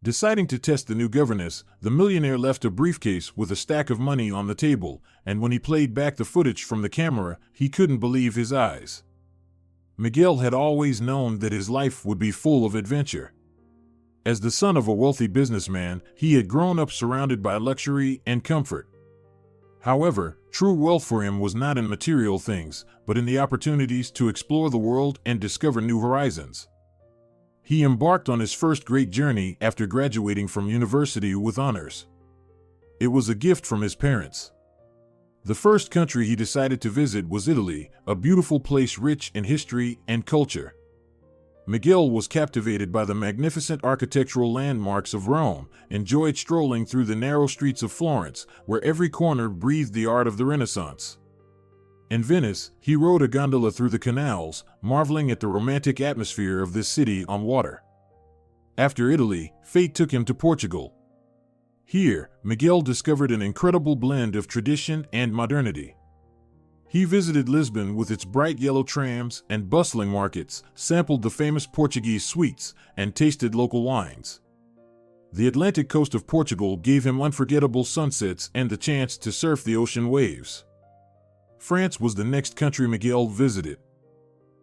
Deciding to test the new governess, the millionaire left a briefcase with a stack of money on the table, and when he played back the footage from the camera, he couldn't believe his eyes. Miguel had always known that his life would be full of adventure. As the son of a wealthy businessman, he had grown up surrounded by luxury and comfort. However, true wealth for him was not in material things, but in the opportunities to explore the world and discover new horizons. He embarked on his first great journey after graduating from university with honors. It was a gift from his parents. The first country he decided to visit was Italy, a beautiful place rich in history and culture. Miguel was captivated by the magnificent architectural landmarks of Rome, enjoyed strolling through the narrow streets of Florence, where every corner breathed the art of the Renaissance. In Venice, he rode a gondola through the canals, marveling at the romantic atmosphere of this city on water. After Italy, fate took him to Portugal. Here, Miguel discovered an incredible blend of tradition and modernity. He visited Lisbon with its bright yellow trams and bustling markets, sampled the famous Portuguese sweets, and tasted local wines. The Atlantic coast of Portugal gave him unforgettable sunsets and the chance to surf the ocean waves. France was the next country Miguel visited.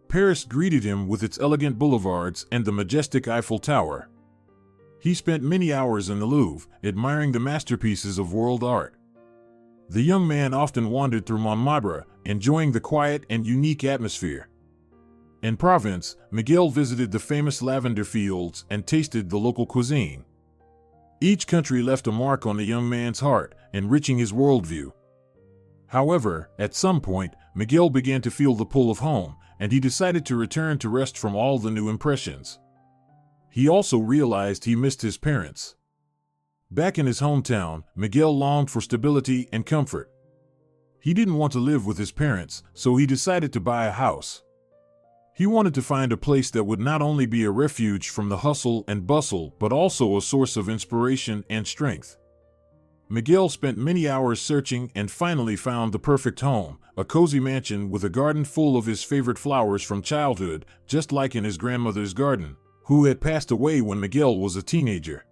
Paris greeted him with its elegant boulevards and the majestic Eiffel Tower. He spent many hours in the Louvre, admiring the masterpieces of world art. The young man often wandered through Montmartre, enjoying the quiet and unique atmosphere. In Provence, Miguel visited the famous lavender fields and tasted the local cuisine. Each country left a mark on the young man's heart, enriching his worldview. However, at some point, Miguel began to feel the pull of home, and he decided to return to rest from all the new impressions. He also realized he missed his parents. Back in his hometown, Miguel longed for stability and comfort. He didn't want to live with his parents, so he decided to buy a house. He wanted to find a place that would not only be a refuge from the hustle and bustle, but also a source of inspiration and strength. Miguel spent many hours searching and finally found the perfect home, a cozy mansion with a garden full of his favorite flowers from childhood, just like in his grandmother's garden, who had passed away when Miguel was a teenager.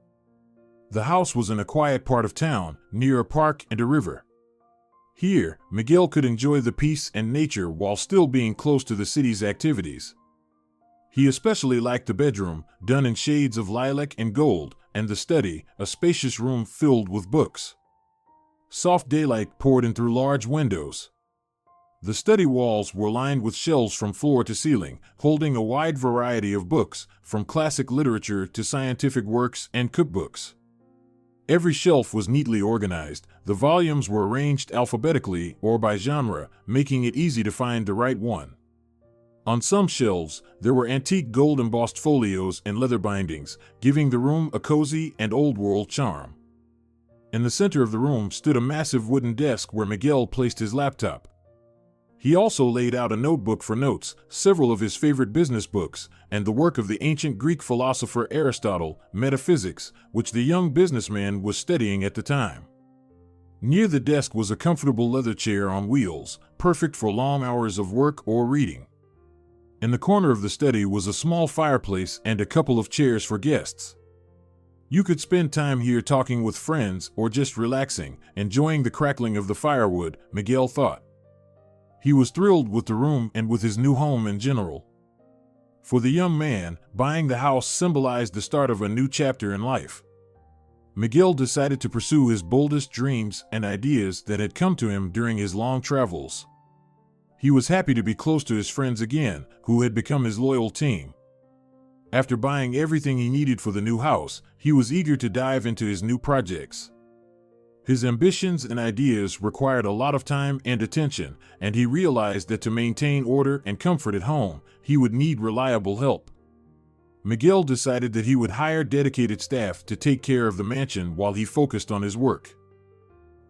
The house was in a quiet part of town, near a park and a river. Here, Miguel could enjoy the peace and nature while still being close to the city's activities. He especially liked the bedroom, done in shades of lilac and gold, and the study, a spacious room filled with books. Soft daylight poured in through large windows. The study walls were lined with shelves from floor to ceiling, holding a wide variety of books, from classic literature to scientific works and cookbooks. Every shelf was neatly organized, the volumes were arranged alphabetically or by genre, making it easy to find the right one. On some shelves, there were antique gold-embossed folios and leather bindings, giving the room a cozy and old-world charm. In the center of the room stood a massive wooden desk where Miguel placed his laptop. He also laid out a notebook for notes, several of his favorite business books, and the work of the ancient Greek philosopher Aristotle, Metaphysics, which the young businessman was studying at the time. Near the desk was a comfortable leather chair on wheels, perfect for long hours of work or reading. In the corner of the study was a small fireplace and a couple of chairs for guests. You could spend time here talking with friends or just relaxing, enjoying the crackling of the firewood, Miguel thought. He was thrilled with the room and with his new home in general. For the young man, buying the house symbolized the start of a new chapter in life. Miguel decided to pursue his boldest dreams and ideas that had come to him during his long travels. He was happy to be close to his friends again, who had become his loyal team. After buying everything he needed for the new house, he was eager to dive into his new projects. His ambitions and ideas required a lot of time and attention, and he realized that to maintain order and comfort at home, he would need reliable help. Miguel decided that he would hire dedicated staff to take care of the mansion while he focused on his work.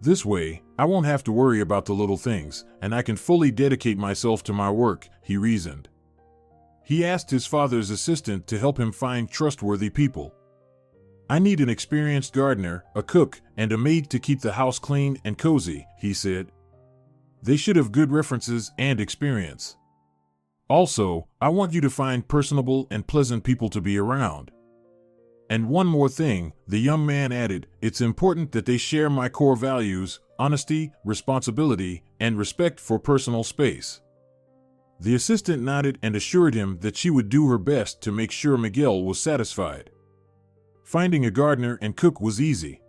This way, I won't have to worry about the little things, and I can fully dedicate myself to my work, he reasoned. He asked his father's assistant to help him find trustworthy people. I need an experienced gardener, a cook, and a maid to keep the house clean and cozy, he said. They should have good references and experience. Also, I want you to find personable and pleasant people to be around. And one more thing, the young man added, it's important that they share my core values, honesty, responsibility, and respect for personal space. The assistant nodded and assured him that she would do her best to make sure Miguel was satisfied. Finding a gardener and cook was easy.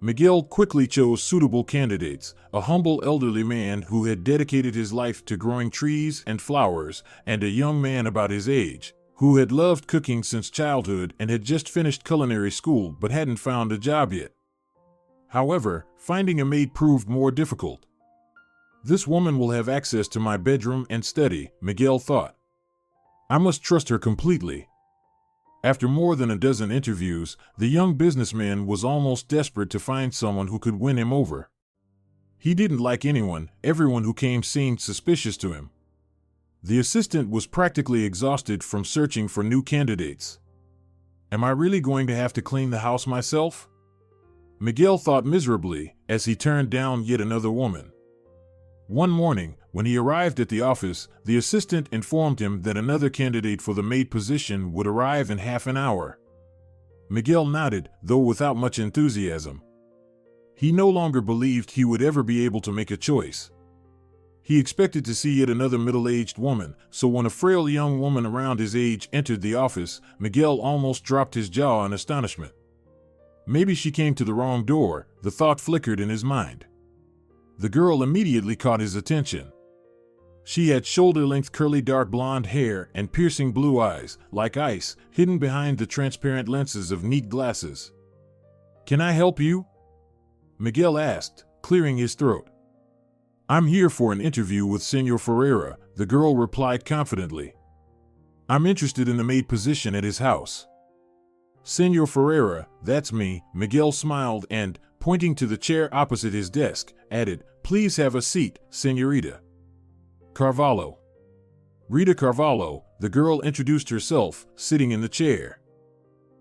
Miguel quickly chose suitable candidates, a humble elderly man who had dedicated his life to growing trees and flowers, and a young man about his age, who had loved cooking since childhood and had just finished culinary school but hadn't found a job yet. However, finding a maid proved more difficult. This woman will have access to my bedroom and study, Miguel thought. I must trust her completely. After more than a dozen interviews, the young businessman was almost desperate to find someone who could win him over. He didn't like anyone, everyone who came seemed suspicious to him. The assistant was practically exhausted from searching for new candidates. Am I really going to have to clean the house myself? Miguel thought miserably as he turned down yet another woman. One morning, when he arrived at the office, the assistant informed him that another candidate for the maid position would arrive in half an hour. Miguel nodded, though without much enthusiasm. He no longer believed he would ever be able to make a choice. He expected to see yet another middle-aged woman, so when a frail young woman around his age entered the office, Miguel almost dropped his jaw in astonishment. Maybe she came to the wrong door, the thought flickered in his mind. The girl immediately caught his attention. She had shoulder-length curly dark blonde hair and piercing blue eyes, like ice, hidden behind the transparent lenses of neat glasses. "Can I help you?" Miguel asked, clearing his throat. "I'm here for an interview with Senor Ferreira," the girl replied confidently. "I'm interested in the maid position at his house." "Senor Ferreira, that's me," Miguel smiled and, pointing to the chair opposite his desk, added, "Please have a seat, Senorita Carvalho." Rita Carvalho, the girl introduced herself, sitting in the chair.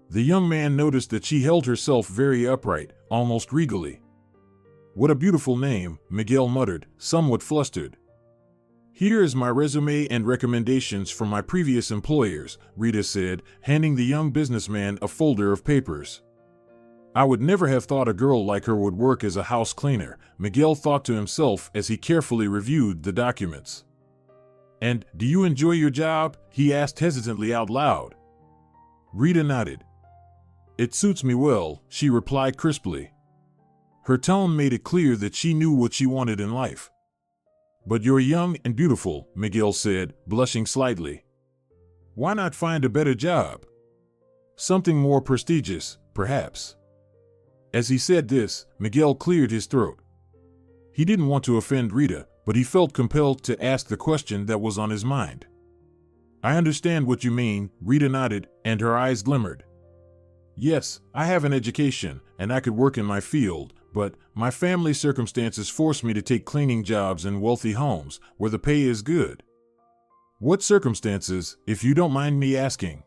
The young man noticed that she held herself very upright, almost regally. "What a beautiful name," Miguel muttered, somewhat flustered. "Here is my resume and recommendations from my previous employers," Rita said, handing the young businessman a folder of papers. "I would never have thought a girl like her would work as a house cleaner," Miguel thought to himself as he carefully reviewed the documents. "And, do you enjoy your job?" he asked hesitantly out loud. Rita nodded. "It suits me well," she replied crisply. Her tone made it clear that she knew what she wanted in life. "But you're young and beautiful," Miguel said, blushing slightly. "Why not find a better job? Something more prestigious, perhaps." As he said this, Miguel cleared his throat. He didn't want to offend Rita, but he felt compelled to ask the question that was on his mind. "I understand what you mean," Rita nodded, and her eyes glimmered. "Yes, I have an education, and I could work in my field, but my family circumstances force me to take cleaning jobs in wealthy homes, where the pay is good." "What circumstances, if you don't mind me asking?"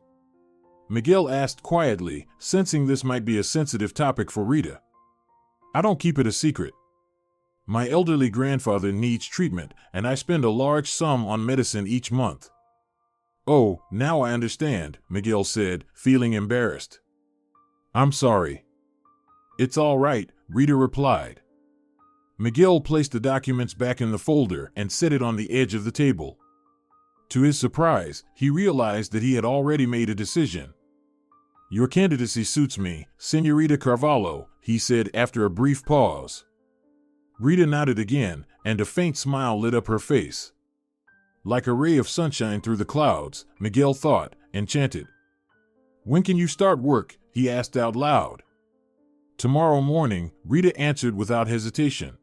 Miguel asked quietly, sensing this might be a sensitive topic for Rita. "I don't keep it a secret. My elderly grandfather needs treatment, and I spend a large sum on medicine each month." "Oh, now I understand," Miguel said, feeling embarrassed. "I'm sorry." "It's all right," Rita replied. Miguel placed the documents back in the folder and set it on the edge of the table. To his surprise, he realized that he had already made a decision. "Your candidacy suits me, Senorita Carvalho," he said after a brief pause. Rita nodded again, and a faint smile lit up her face. Like a ray of sunshine through the clouds, Miguel thought, enchanted. "When can you start work?" he asked out loud. "Tomorrow morning," Rita answered without hesitation.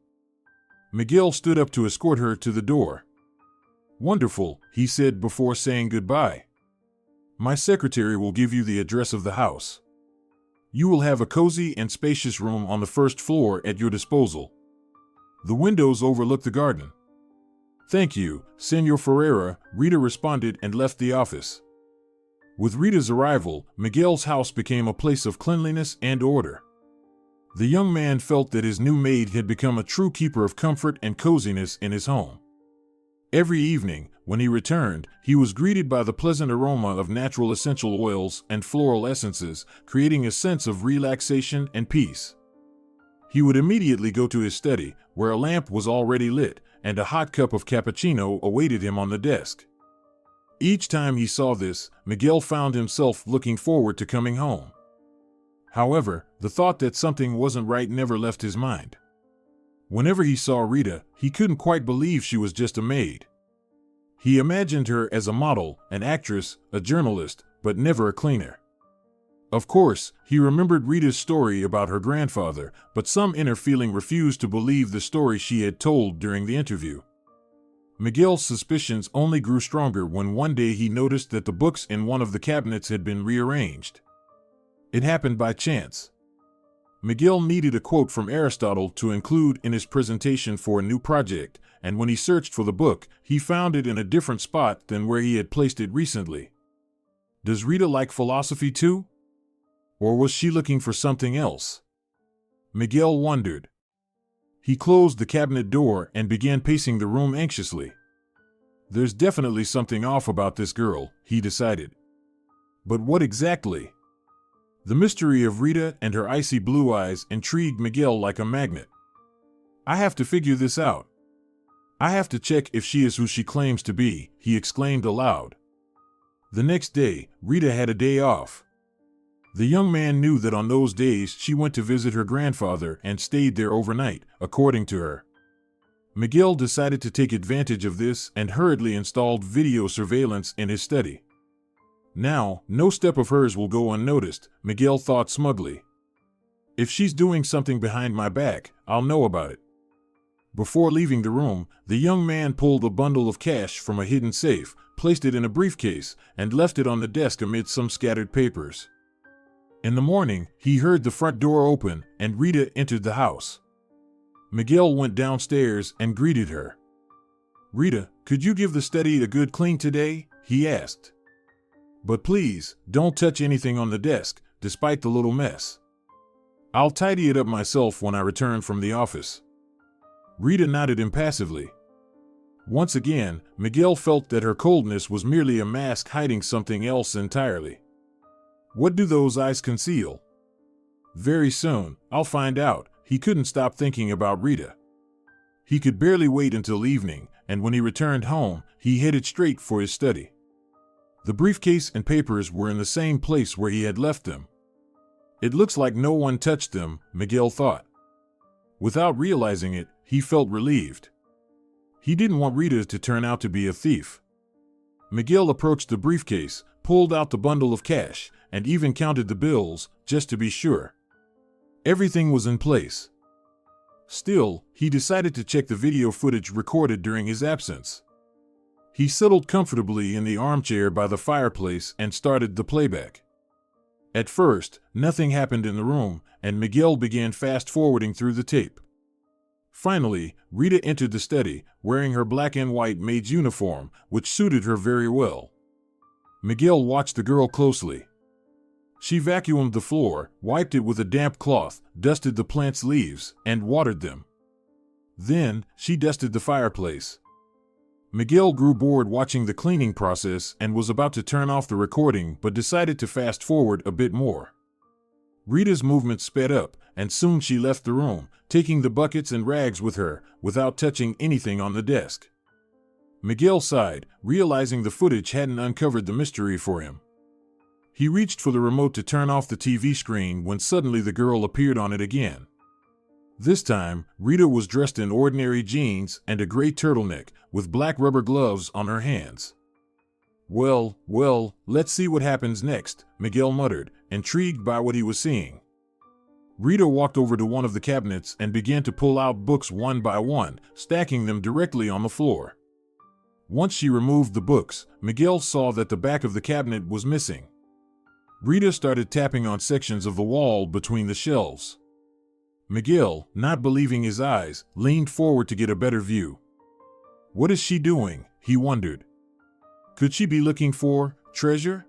Miguel stood up to escort her to the door. "Wonderful," he said before saying goodbye. "My secretary will give you the address of the house. You will have a cozy and spacious room on the first floor at your disposal. The windows overlook the garden." "Thank you, Senor Ferreira," Rita responded and left the office. With Rita's arrival, Miguel's house became a place of cleanliness and order. The young man felt that his new maid had become a true keeper of comfort and coziness in his home. Every evening, when he returned, he was greeted by the pleasant aroma of natural essential oils and floral essences, creating a sense of relaxation and peace. He would immediately go to his study, where a lamp was already lit, and a hot cup of cappuccino awaited him on the desk. Each time he saw this, Miguel found himself looking forward to coming home. However, the thought that something wasn't right never left his mind. Whenever he saw Rita, he couldn't quite believe she was just a maid. He imagined her as a model, an actress, a journalist, but never a cleaner. Of course, he remembered Rita's story about her grandfather, but some inner feeling refused to believe the story she had told during the interview. Miguel's suspicions only grew stronger when one day he noticed that the books in one of the cabinets had been rearranged. It happened by chance. Miguel needed a quote from Aristotle to include in his presentation for a new project, and when he searched for the book, he found it in a different spot than where he had placed it recently. Does Rita like philosophy too? Or was she looking for something else? Miguel wondered. He closed the cabinet door and began pacing the room anxiously. There's definitely something off about this girl, he decided. But what exactly? The mystery of Rita and her icy blue eyes intrigued Miguel like a magnet. I have to figure this out. I have to check if she is who she claims to be, he exclaimed aloud. The next day, Rita had a day off. The young man knew that on those days she went to visit her grandfather and stayed there overnight, according to her. Miguel decided to take advantage of this and hurriedly installed video surveillance in his study. Now, no step of hers will go unnoticed, Miguel thought smugly. If she's doing something behind my back, I'll know about it. Before leaving the room, the young man pulled a bundle of cash from a hidden safe, placed it in a briefcase, and left it on the desk amid some scattered papers. In the morning, he heard the front door open, and Rita entered the house. Miguel went downstairs and greeted her. Rita, could you give the study a good clean today? He asked. But please, don't touch anything on the desk, despite the little mess. I'll tidy it up myself when I return from the office. Rita nodded impassively. Once again, Miguel felt that her coldness was merely a mask hiding something else entirely. What do those eyes conceal? Very soon, I'll find out. He couldn't stop thinking about Rita. He could barely wait until evening, and when he returned home, he headed straight for his study. The briefcase and papers were in the same place where he had left them. It looks like no one touched them, Miguel thought. Without realizing it, he felt relieved. He didn't want Rita to turn out to be a thief. Miguel approached the briefcase, pulled out the bundle of cash, and even counted the bills, just to be sure. Everything was in place. Still, he decided to check the video footage recorded during his absence. He settled comfortably in the armchair by the fireplace and started the playback. At first, nothing happened in the room, and Miguel began fast-forwarding through the tape. Finally, Rita entered the study, wearing her black and white maid's uniform, which suited her very well. Miguel watched the girl closely. She vacuumed the floor, wiped it with a damp cloth, dusted the plant's leaves, and watered them. Then, she dusted the fireplace. Miguel grew bored watching the cleaning process and was about to turn off the recording but decided to fast forward a bit more. Rita's movements sped up, and soon she left the room, taking the buckets and rags with her, without touching anything on the desk. Miguel sighed, realizing the footage hadn't uncovered the mystery for him. He reached for the remote to turn off the TV screen when suddenly the girl appeared on it again. This time, Rita was dressed in ordinary jeans and a gray turtleneck, with black rubber gloves on her hands. Well, let's see what happens next, Miguel muttered, intrigued by what he was seeing. Rita walked over to one of the cabinets and began to pull out books one by one, stacking them directly on the floor. Once she removed the books, Miguel saw that the back of the cabinet was missing. Rita started tapping on sections of the wall between the shelves. Miguel, not believing his eyes, leaned forward to get a better view. What is she doing? He wondered. Could she be looking for treasure?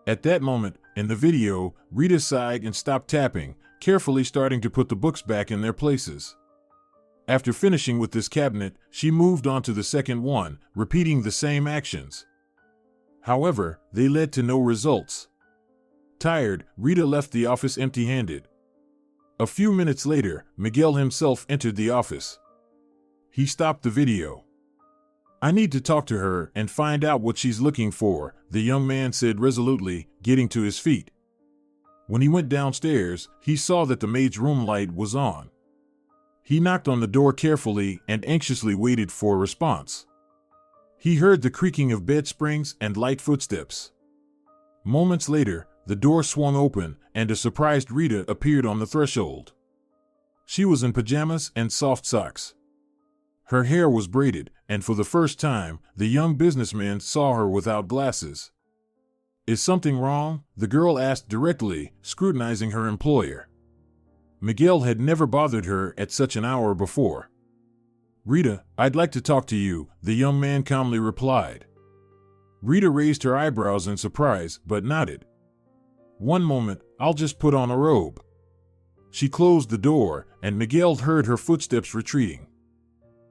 At that moment, in the video, Rita sighed and stopped tapping, carefully starting to put the books back in their places. After finishing with this cabinet, she moved on to the second one, repeating the same actions. However, they led to no results. Tired, Rita left the office empty-handed. A few minutes later, Miguel himself entered the office. He stopped the video. "I need to talk to her and find out what she's looking for," the young man said resolutely, getting to his feet. When he went downstairs, he saw that the maid's room light was on. He knocked on the door carefully and anxiously waited for a response. He heard the creaking of bed springs and light footsteps. Moments later, the door swung open and a surprised Rita appeared on the threshold. She was in pajamas and soft socks. Her hair was braided, and for the first time, the young businessman saw her without glasses. "Is something wrong?" the girl asked directly, scrutinizing her employer. Miguel had never bothered her at such an hour before. "Rita, I'd like to talk to you," the young man calmly replied. Rita raised her eyebrows in surprise, but nodded. "One moment, I'll just put on a robe." She closed the door, and Miguel heard her footsteps retreating.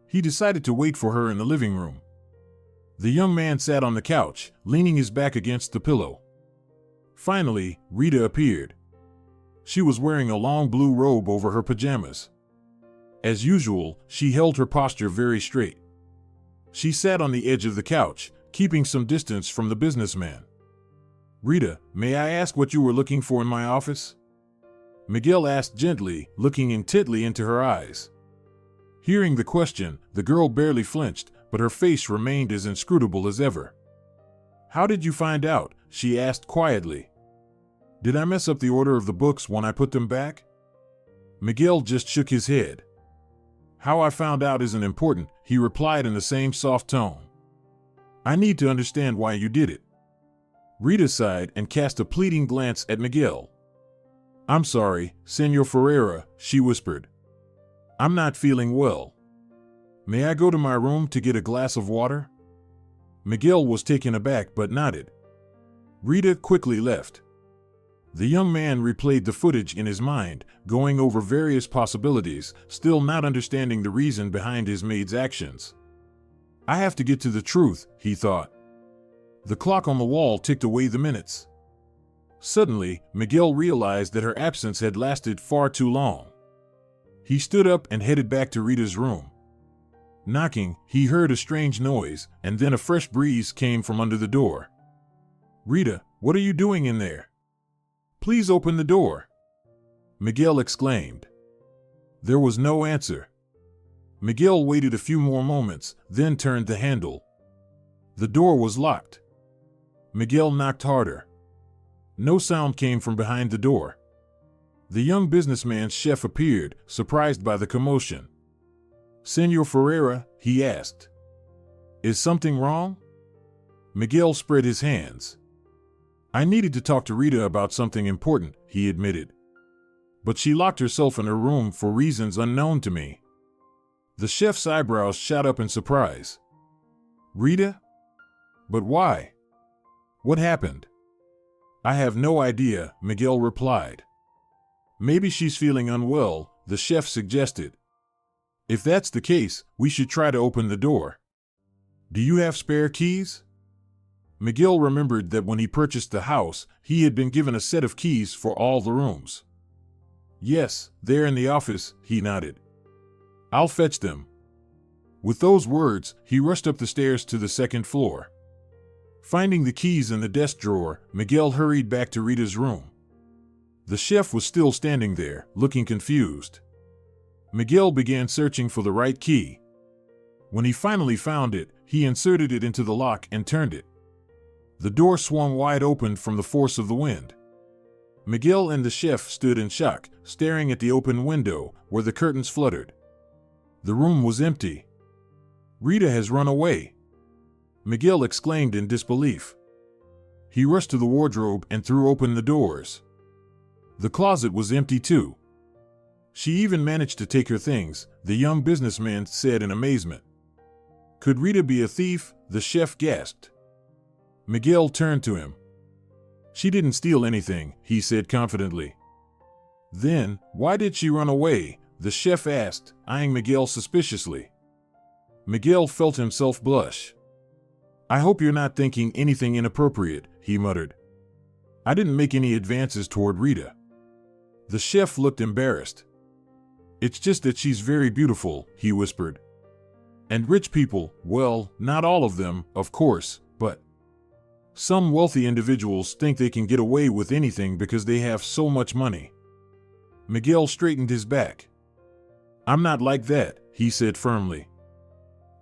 He decided to wait for her in the living room. The young man sat on the couch, leaning his back against the pillow. Finally, Rita appeared. She was wearing a long blue robe over her pajamas. As usual, she held her posture very straight. She sat on the edge of the couch, keeping some distance from the businessman. "Rita, may I ask what you were looking for in my office?" Miguel asked gently, looking intently into her eyes. Hearing the question, the girl barely flinched, but her face remained as inscrutable as ever. "How did you find out?" she asked quietly. "Did I mess up the order of the books when I put them back?" Miguel just shook his head. "How I found out isn't important," he replied in the same soft tone. "I need to understand why you did it." Rita sighed and cast a pleading glance at Miguel. "I'm sorry, Señor Ferreira," she whispered. "I'm not feeling well. May I go to my room to get a glass of water?" Miguel was taken aback but nodded. Rita quickly left. The young man replayed the footage in his mind, going over various possibilities, still not understanding the reason behind his maid's actions. "I have to get to the truth," he thought. The clock on the wall ticked away the minutes. Suddenly, Miguel realized that her absence had lasted far too long. He stood up and headed back to Rita's room. Knocking, he heard a strange noise, and then a fresh breeze came from under the door. "Rita, what are you doing in there? Please open the door," Miguel exclaimed. There was no answer. Miguel waited a few more moments, then turned the handle. The door was locked. Miguel knocked harder. No sound came from behind the door. The young businessman's chef appeared, surprised by the commotion. "Señor Ferreira," he asked. "Is something wrong?" Miguel spread his hands. "I needed to talk to Rita about something important," he admitted. "But she locked herself in her room for reasons unknown to me." The chef's eyebrows shot up in surprise. "Rita? But why? What happened?" "I have no idea," Miguel replied. "Maybe she's feeling unwell," the chef suggested. "If that's the case, we should try to open the door. Do you have spare keys?" Miguel remembered that when he purchased the house, he had been given a set of keys for all the rooms. "Yes, they're in the office," he nodded. "I'll fetch them." With those words, he rushed up the stairs to the second floor. Finding the keys in the desk drawer, Miguel hurried back to Rita's room. The chef was still standing there, looking confused. Miguel began searching for the right key. When he finally found it, he inserted it into the lock and turned it. The door swung wide open from the force of the wind. Miguel and the chef stood in shock, staring at the open window, where the curtains fluttered. The room was empty. "Rita has run away," Miguel exclaimed in disbelief. He rushed to the wardrobe and threw open the doors. The closet was empty too. "She even managed to take her things," the young businessman said in amazement. "Could Rita be a thief?" the chef gasped. Miguel turned to him. "She didn't steal anything," he said confidently. "Then, why did she run away?" the chef asked, eyeing Miguel suspiciously. Miguel felt himself blush. I hope you're not thinking anything inappropriate, he muttered. I didn't make any advances toward Rita. The chef looked embarrassed. It's just that she's very beautiful, he whispered. And rich people, well, not all of them, of course, but some wealthy individuals think they can get away with anything because they have so much money. Miguel straightened his back. I'm not like that, he said firmly.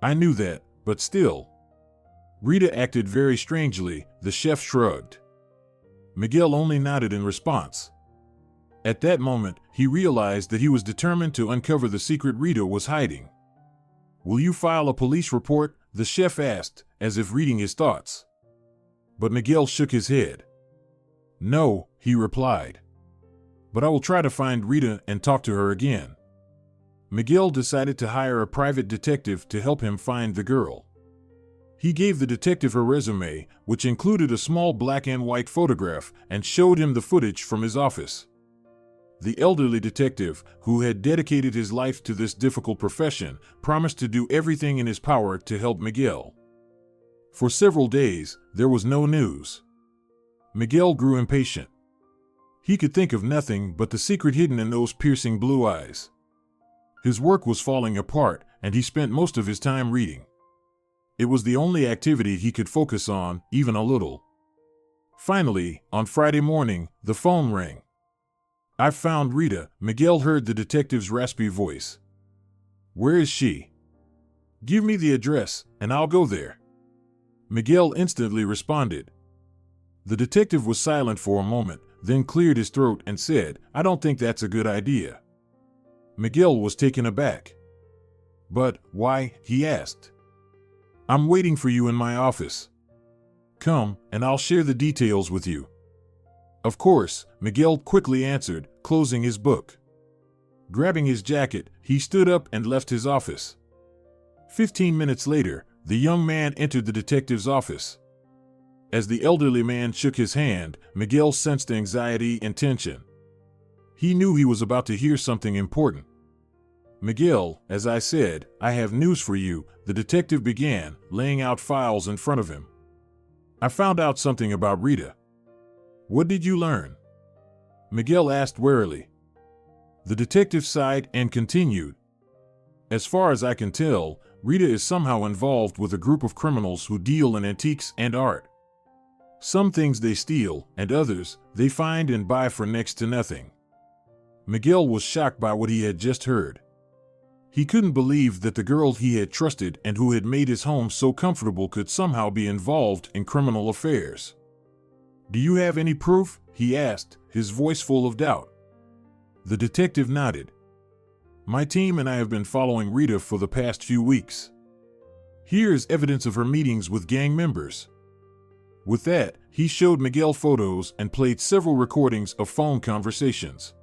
I knew that, but still. Rita acted very strangely, the chef shrugged. Miguel only nodded in response. At that moment, he realized that he was determined to uncover the secret Rita was hiding. Will you file a police report? The chef asked, as if reading his thoughts. But Miguel shook his head. No, he replied. But I will try to find Rita and talk to her again. Miguel decided to hire a private detective to help him find the girl. He gave the detective her resume, which included a small black and white photograph, and showed him the footage from his office. The elderly detective, who had dedicated his life to this difficult profession, promised to do everything in his power to help Miguel. For several days, there was no news. Miguel grew impatient. He could think of nothing but the secret hidden in those piercing blue eyes. His work was falling apart, and he spent most of his time reading. It was the only activity he could focus on, even a little. Finally, on Friday morning, the phone rang. I've found Rita, Miguel heard the detective's raspy voice. Where is she? Give me the address, and I'll go there. Miguel instantly responded. The detective was silent for a moment, then cleared his throat and said, I don't think that's a good idea. Miguel was taken aback. But why? He asked. I'm waiting for you in my office. Come, and I'll share the details with you. Of course, Miguel quickly answered, closing his book. Grabbing his jacket, he stood up and left his office. 15 minutes later, the young man entered the detective's office. As the elderly man shook his hand, Miguel sensed anxiety and tension. He knew he was about to hear something important. Miguel, as I said, I have news for you, the detective began, laying out files in front of him. I found out something about Rita. What did you learn? Miguel asked warily. The detective sighed and continued. As far as I can tell, Rita is somehow involved with a group of criminals who deal in antiques and art. Some things they steal, and others they find and buy for next to nothing. Miguel was shocked by what he had just heard. He couldn't believe that the girl he had trusted and who had made his home so comfortable could somehow be involved in criminal affairs. Do you have any proof? He asked, his voice full of doubt. The detective nodded. My team and I have been following Rita for the past few weeks. Here is evidence of her meetings with gang members. With that, he showed Miguel photos and played several recordings of phone conversations.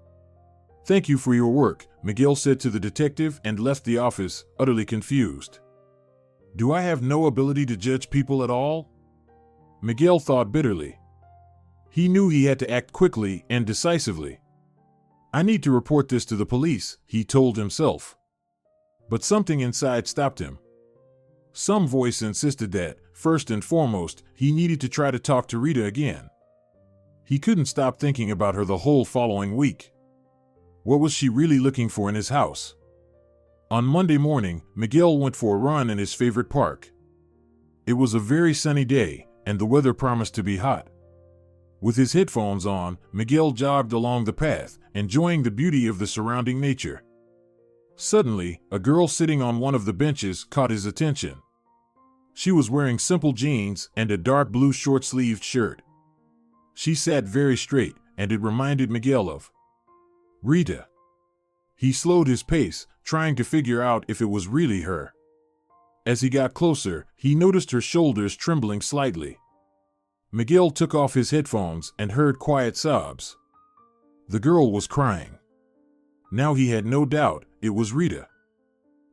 Thank you for your work, Miguel said to the detective and left the office, utterly confused. Do I have no ability to judge people at all? Miguel thought bitterly. He knew he had to act quickly and decisively. I need to report this to the police, he told himself. But something inside stopped him. Some voice insisted that, first and foremost, he needed to try to talk to Rita again. He couldn't stop thinking about her the whole following week. What was she really looking for in his house? On Monday morning, Miguel went for a run in his favorite park. It was a very sunny day, and the weather promised to be hot. With his headphones on, Miguel jogged along the path, enjoying the beauty of the surrounding nature. Suddenly, a girl sitting on one of the benches caught his attention. She was wearing simple jeans and a dark blue short-sleeved shirt. She sat very straight, and it reminded Miguel of Rita. He slowed his pace, trying to figure out if it was really her. As he got closer, he noticed her shoulders trembling slightly. Miguel took off his headphones and heard quiet sobs. The girl was crying. Now he had no doubt it was Rita.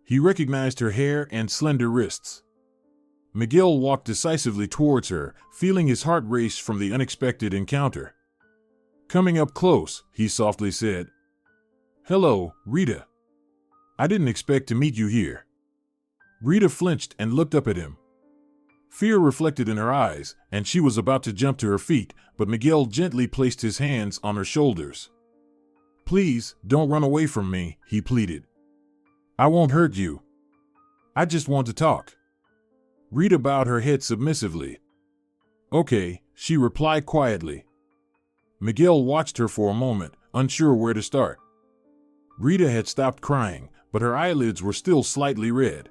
He recognized her hair and slender wrists. Miguel walked decisively towards her, feeling his heart race from the unexpected encounter. Coming up close, he softly said, Hello, Rita. I didn't expect to meet you here. Rita flinched and looked up at him. Fear reflected in her eyes, and she was about to jump to her feet, but Miguel gently placed his hands on her shoulders. Please, don't run away from me, he pleaded. I won't hurt you. I just want to talk. Rita bowed her head submissively. Okay, she replied quietly. Miguel watched her for a moment, unsure where to start. Rita had stopped crying, but her eyelids were still slightly red.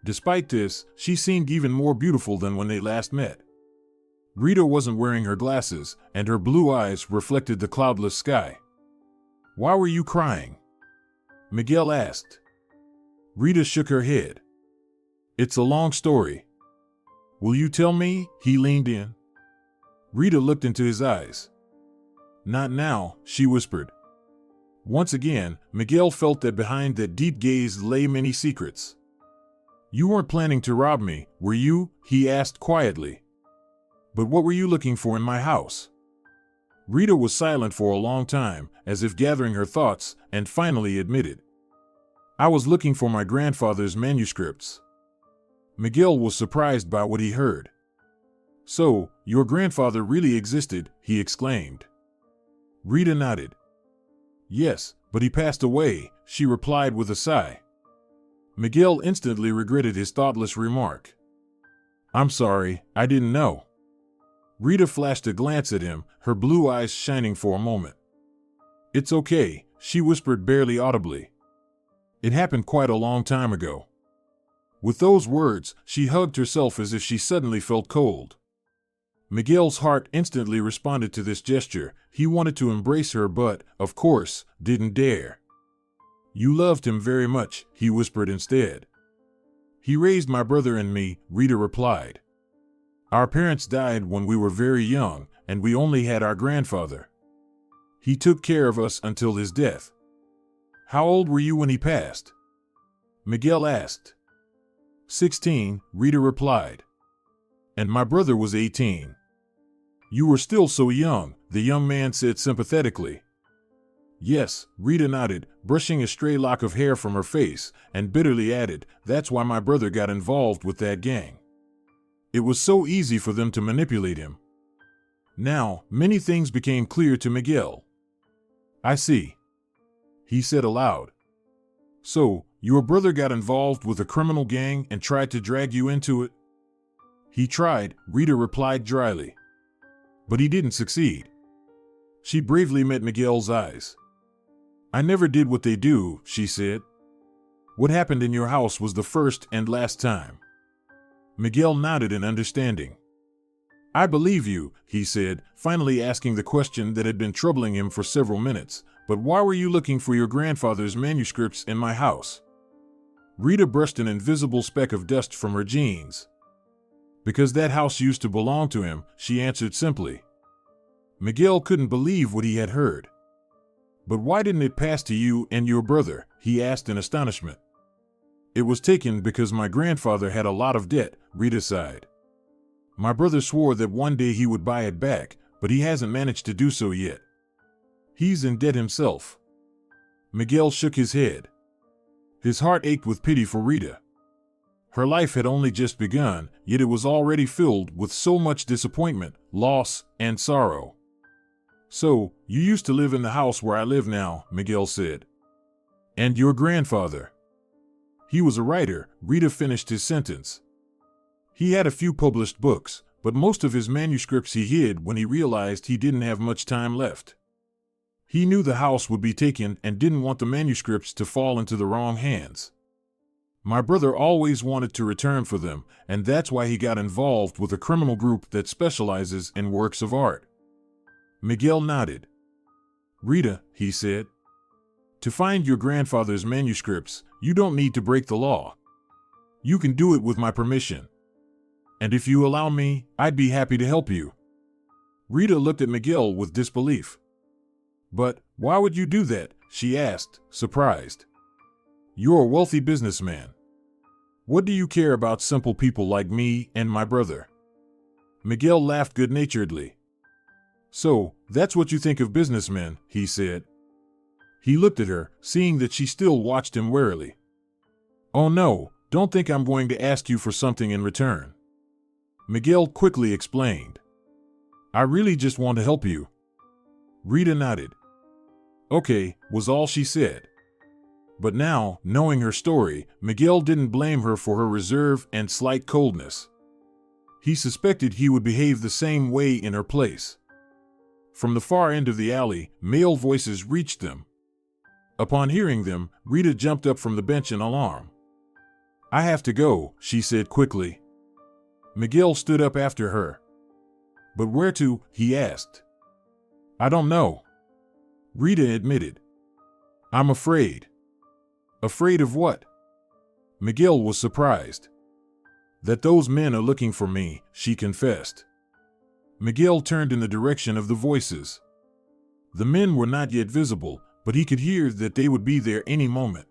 Despite this, she seemed even more beautiful than when they last met. Rita wasn't wearing her glasses, and her blue eyes reflected the cloudless sky. Why were you crying? Miguel asked. Rita shook her head. It's a long story. Will you tell me? He leaned in. Rita looked into his eyes. Not now, she whispered. Once again, Miguel felt that behind that deep gaze lay many secrets. You weren't planning to rob me, were you? He asked quietly. But what were you looking for in my house? Rita was silent for a long time, as if gathering her thoughts, and finally admitted. I was looking for my grandfather's manuscripts. Miguel was surprised by what he heard. So, your grandfather really existed, he exclaimed. Rita nodded. Yes, but he passed away, she replied with a sigh. Miguel instantly regretted his thoughtless remark. I'm sorry, I didn't know. Rita flashed a glance at him, her blue eyes shining for a moment. It's okay, she whispered barely audibly. It happened quite a long time ago. With those words, she hugged herself as if she suddenly felt cold. Miguel's heart instantly responded to this gesture. He wanted to embrace her but, of course, didn't dare. You loved him very much, he whispered instead. He raised my brother and me, Rita replied. Our parents died when we were very young, and we only had our grandfather. He took care of us until his death. How old were you when he passed? Miguel asked. 16, Rita replied. And my brother was 18. You were still so young, the young man said sympathetically. Yes, Rita nodded, brushing a stray lock of hair from her face, and bitterly added, that's why my brother got involved with that gang. It was so easy for them to manipulate him. Now, many things became clear to Miguel. I see. He said aloud. So, your brother got involved with a criminal gang and tried to drag you into it? He tried, Rita replied dryly. But he didn't succeed. She bravely met Miguel's eyes. I never did what they do, she said. What happened in your house was the first and last time. Miguel nodded in understanding. I believe you, he said, finally asking the question that had been troubling him for several minutes. But why were you looking for your grandfather's manuscripts in my house? Rita brushed an invisible speck of dust from her jeans. Because that house used to belong to him, she answered simply. Miguel couldn't believe what he had heard. But why didn't it pass to you and your brother? He asked in astonishment. It was taken because my grandfather had a lot of debt, Rita sighed. My brother swore that one day he would buy it back, but he hasn't managed to do so yet. He's in debt himself. Miguel shook his head. His heart ached with pity for Rita. Her life had only just begun, yet it was already filled with so much disappointment, loss, and sorrow. So, you used to live in the house where I live now, Miguel said. And your grandfather? He was a writer, Rita finished his sentence. He had a few published books, but most of his manuscripts he hid when he realized he didn't have much time left. He knew the house would be taken and didn't want the manuscripts to fall into the wrong hands. My brother always wanted to return for them, and that's why he got involved with a criminal group that specializes in works of art. Miguel nodded. Rita, he said, to find your grandfather's manuscripts, you don't need to break the law. You can do it with my permission. And if you allow me, I'd be happy to help you. Rita looked at Miguel with disbelief. But why would you do that? She asked, surprised. You're a wealthy businessman. What do you care about simple people like me and my brother? Miguel laughed good-naturedly. So, that's what you think of businessmen, he said. He looked at her, seeing that she still watched him warily. "Oh no, don't think I'm going to ask you for something in return," Miguel quickly explained. "I really just want to help you." Rita nodded. "Okay," was all she said. But now, knowing her story, Miguel didn't blame her for her reserve and slight coldness. He suspected he would behave the same way in her place. From the far end of the alley, male voices reached them. Upon hearing them, Rita jumped up from the bench in alarm. "I have to go," she said quickly. Miguel stood up after her. "But where to?" he asked. "I don't know," Rita admitted. "I'm afraid." "Afraid of what?" Miguel was surprised. "That those men are looking for me," she confessed. Miguel turned in the direction of the voices. The men were not yet visible, but he could hear that they would be there any moment.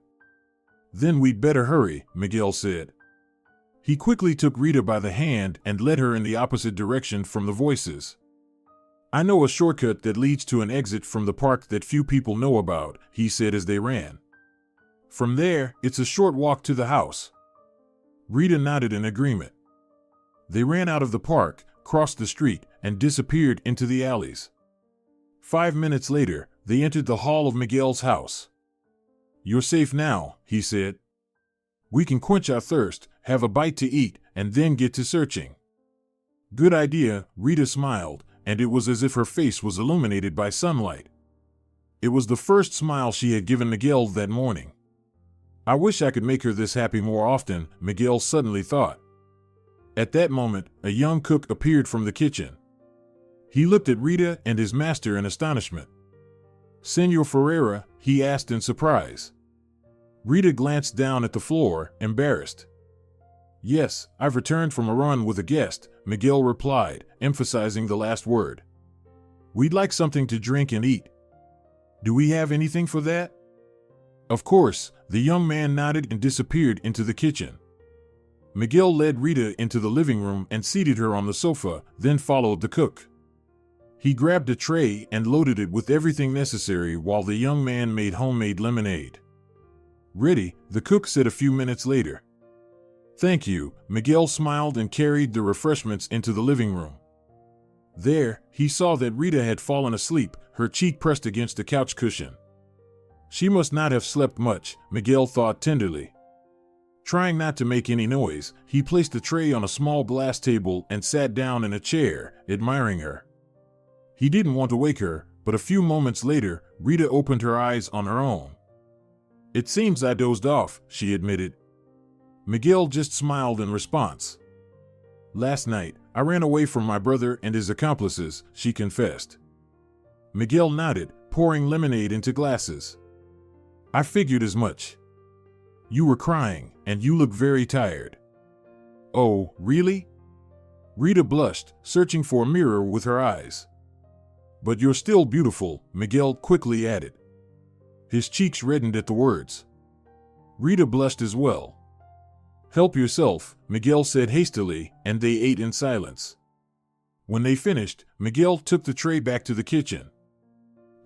"Then we'd better hurry," Miguel said. He quickly took Rita by the hand and led her in the opposite direction from the voices. "I know a shortcut that leads to an exit from the park that few people know about," he said as they ran. "From there, it's a short walk to the house." Rita nodded in agreement. They ran out of the park, crossed the street, and disappeared into the alleys. 5 minutes later, they entered the hall of Miguel's house. "You're safe now," he said. "We can quench our thirst, have a bite to eat, and then get to searching." "Good idea," Rita smiled, and it was as if her face was illuminated by sunlight. It was the first smile she had given Miguel that morning. "I wish I could make her this happy more often," Miguel suddenly thought. At that moment, a young cook appeared from the kitchen. He looked at Rita and his master in astonishment. "Señor Ferreira?" he asked in surprise. Rita glanced down at the floor, embarrassed. "Yes, I've returned from a run with a guest," Miguel replied, emphasizing the last word. "We'd like something to drink and eat. Do we have anything for that?" Of course, the young man nodded and disappeared into the kitchen. Miguel led Rita into the living room and seated her on the sofa, then followed the cook. He grabbed a tray and loaded it with everything necessary while the young man made homemade lemonade. "Ready," the cook said a few minutes later. "Thank you," Miguel smiled and carried the refreshments into the living room. There, he saw that Rita had fallen asleep, her cheek pressed against the couch cushion. She must not have slept much, Miguel thought tenderly. Trying not to make any noise, he placed the tray on a small glass table and sat down in a chair, admiring her. He didn't want to wake her, but a few moments later, Rita opened her eyes on her own. "It seems I dozed off," she admitted. Miguel just smiled in response. "Last night, I ran away from my brother and his accomplices," she confessed. Miguel nodded, pouring lemonade into glasses. "I figured as much. You were crying, and you look very tired." "Oh, really?" Rita blushed, searching for a mirror with her eyes. "But you're still beautiful," Miguel quickly added. His cheeks reddened at the words. Rita blushed as well. "Help yourself," Miguel said hastily, and they ate in silence. When they finished, Miguel took the tray back to the kitchen.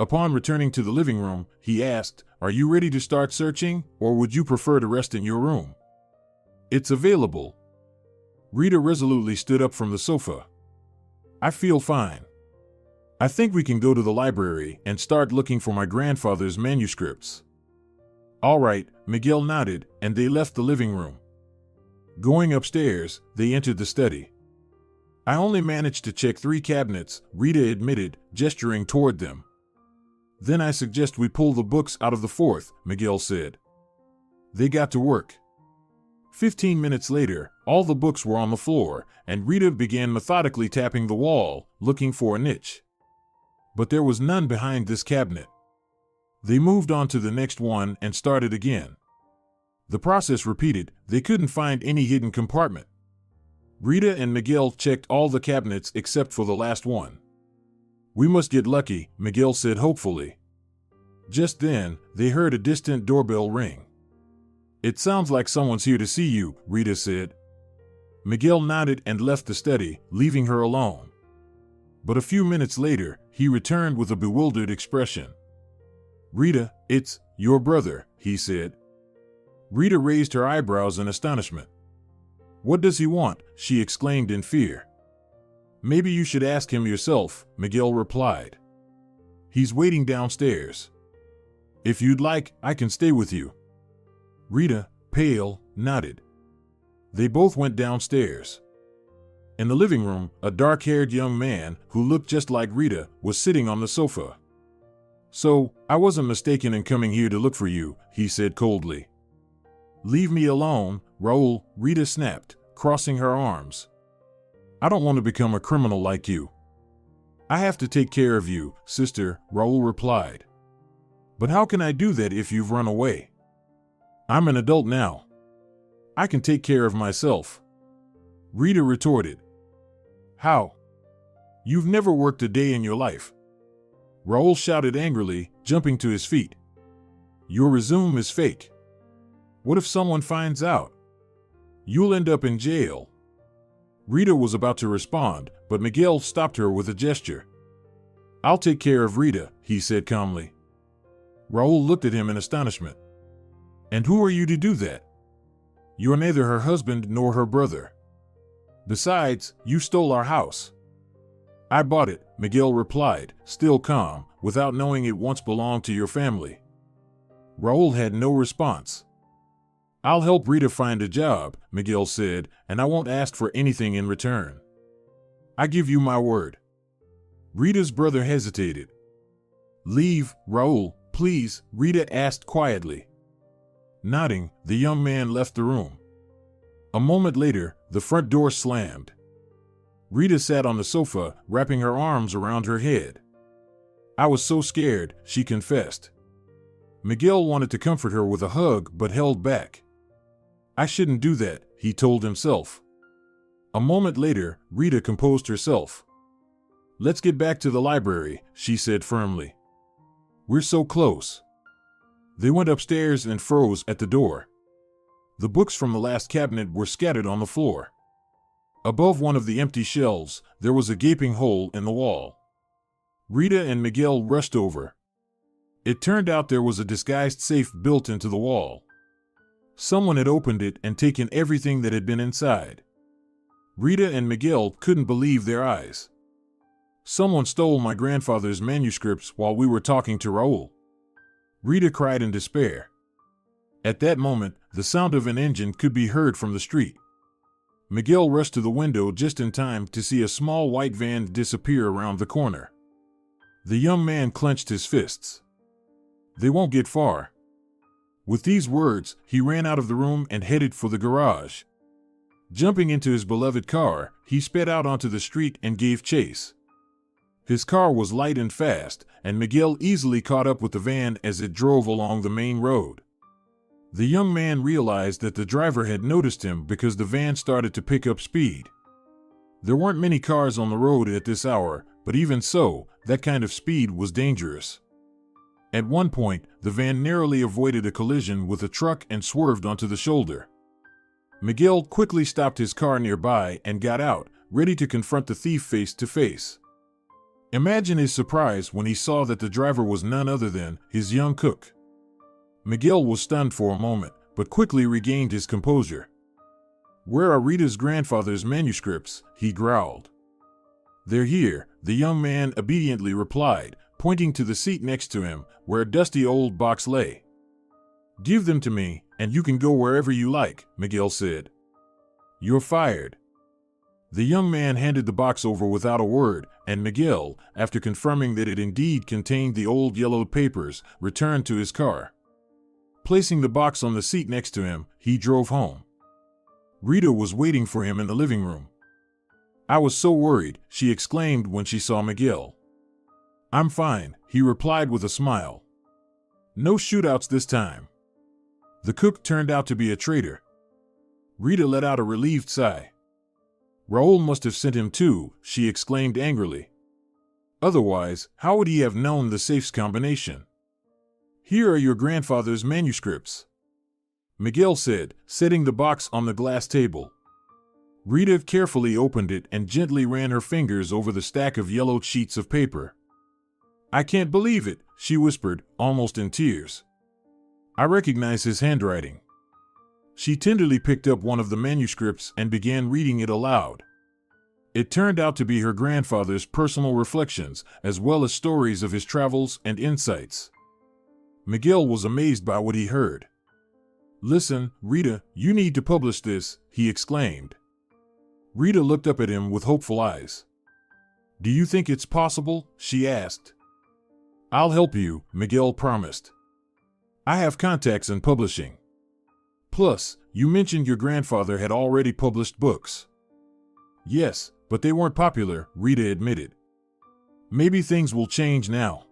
Upon returning to the living room, he asked, "Are you ready to start searching, or would you prefer to rest in your room?" "It's available." Rita resolutely stood up from the sofa. "I feel fine. I think we can go to the library and start looking for my grandfather's manuscripts." "All right," Miguel nodded, and they left the living room. Going upstairs, they entered the study. "I only managed to check 3 cabinets," Rita admitted, gesturing toward them. "Then I suggest we pull the books out of the 4th, Miguel said. They got to work. 15 minutes later, all the books were on the floor, and Rita began methodically tapping the wall, looking for a niche. But there was none behind this cabinet. They moved on to the next one and started again. The process repeated. They couldn't find any hidden compartment. Rita and Miguel checked all the cabinets except for the last one. "We must get lucky," Miguel said hopefully. Just then, they heard a distant doorbell ring. "It sounds like someone's here to see you," Rita said. Miguel nodded and left the study, leaving her alone. But a few minutes later, he returned with a bewildered expression. Rita, it's your brother, he said. Rita raised her eyebrows in astonishment. What does he want? She exclaimed in fear. Maybe you should ask him yourself, Miguel replied. He's waiting downstairs. If you'd like, I can stay with you. Rita, pale, nodded. They both went downstairs. In the living room, a dark-haired young man, who looked just like Rita, was sitting on the sofa. So, I wasn't mistaken in coming here to look for you, he said coldly. Leave me alone, Raul, Rita snapped, crossing her arms. I don't want to become a criminal like you. I have to take care of you, sister, Raul replied. But how can I do that if you've run away? I'm an adult now. I can take care of myself. Rita retorted. How? You've never worked a day in your life. Raul shouted angrily, jumping to his feet. Your resume is fake. What if someone finds out? You'll end up in jail. Rita was about to respond, but Miguel stopped her with a gesture. I'll take care of Rita, he said calmly. Raul looked at him in astonishment. And who are you to do that? You're neither her husband nor her brother. Besides, you stole our house. I bought it, Miguel replied, still calm, without knowing it once belonged to your family. Raul had no response. I'll help Rita find a job, Miguel said, and I won't ask for anything in return. I give you my word. Rita's brother hesitated. Leave, Raul, please, Rita asked quietly. Nodding, the young man left the room. A moment later, the front door slammed. Rita sat on the sofa, wrapping her arms around her head. I was so scared, she confessed. Miguel wanted to comfort her with a hug but held back. I shouldn't do that, he told himself. A moment later, Rita composed herself. Let's get back to the library, she said firmly. We're so close. They went upstairs and froze at the door. The books from the last cabinet were scattered on the floor. Above one of the empty shelves, there was a gaping hole in the wall. Rita and Miguel rushed over. It turned out there was a disguised safe built into the wall. Someone had opened it and taken everything that had been inside. Rita and Miguel couldn't believe their eyes. Someone stole my grandfather's manuscripts while we were talking to Raul. Rita cried in despair. At that moment, the sound of an engine could be heard from the street. Miguel rushed to the window just in time to see a small white van disappear around the corner. The young man clenched his fists. They won't get far. With these words, he ran out of the room and headed for the garage. Jumping into his beloved car, he sped out onto the street and gave chase. His car was light and fast, and Miguel easily caught up with the van as it drove along the main road. The young man realized that the driver had noticed him because the van started to pick up speed. There weren't many cars on the road at this hour, but even so, that kind of speed was dangerous. At one point, the van narrowly avoided a collision with a truck and swerved onto the shoulder. Miguel quickly stopped his car nearby and got out, ready to confront the thief face to face. Imagine his surprise when he saw that the driver was none other than his young cook. Miguel was stunned for a moment, but quickly regained his composure. Where are Rita's grandfather's manuscripts? He growled. They're here, the young man obediently replied, pointing to the seat next to him, where a dusty old box lay. Give them to me, and you can go wherever you like, Miguel said. You're fired. The young man handed the box over without a word, and Miguel, after confirming that it indeed contained the old yellowed papers, returned to his car. Placing the box on the seat next to him, he drove home. Rita was waiting for him in the living room. I was so worried, she exclaimed when she saw Miguel. I'm fine, he replied with a smile. No shootouts this time. The cook turned out to be a traitor. Rita let out a relieved sigh. Raul must have sent him too, she exclaimed angrily. Otherwise, how would he have known the safe's combination? Here are your grandfather's manuscripts, Miguel said, setting the box on the glass table. Rita carefully opened it and gently ran her fingers over the stack of yellowed sheets of paper. I can't believe it, she whispered, almost in tears. I recognize his handwriting. She tenderly picked up one of the manuscripts and began reading it aloud. It turned out to be her grandfather's personal reflections, as well as stories of his travels and insights. Miguel was amazed by what he heard. Listen, Rita, you need to publish this, he exclaimed. Rita looked up at him with hopeful eyes. Do you think it's possible? She asked. I'll help you, Miguel promised. I have contacts in publishing. Plus, you mentioned your grandfather had already published books. Yes, but they weren't popular, Rita admitted. Maybe things will change now.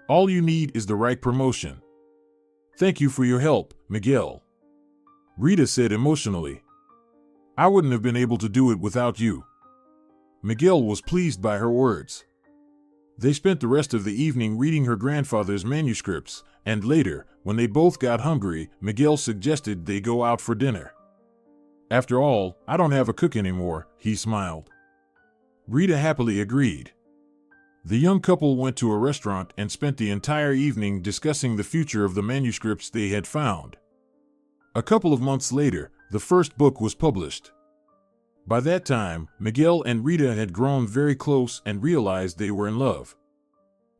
All you need is the right promotion. Thank you for your help, Miguel. Rita said emotionally. I wouldn't have been able to do it without you. Miguel was pleased by her words. They spent the rest of the evening reading her grandfather's manuscripts, and later, when they both got hungry, Miguel suggested they go out for dinner. After all, I don't have a cook anymore, he smiled. Rita happily agreed. The young couple went to a restaurant and spent the entire evening discussing the future of the manuscripts they had found. A couple of months later, the first book was published. By that time, Miguel and Rita had grown very close and realized they were in love.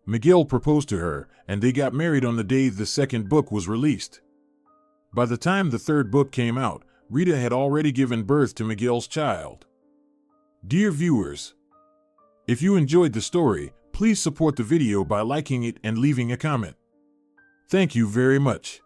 Miguel proposed to her, and they got married on the day the second book was released. By the time the third book came out, Rita had already given birth to Miguel's child. Dear viewers, if you enjoyed the story, please support the video by liking it and leaving a comment. Thank you very much.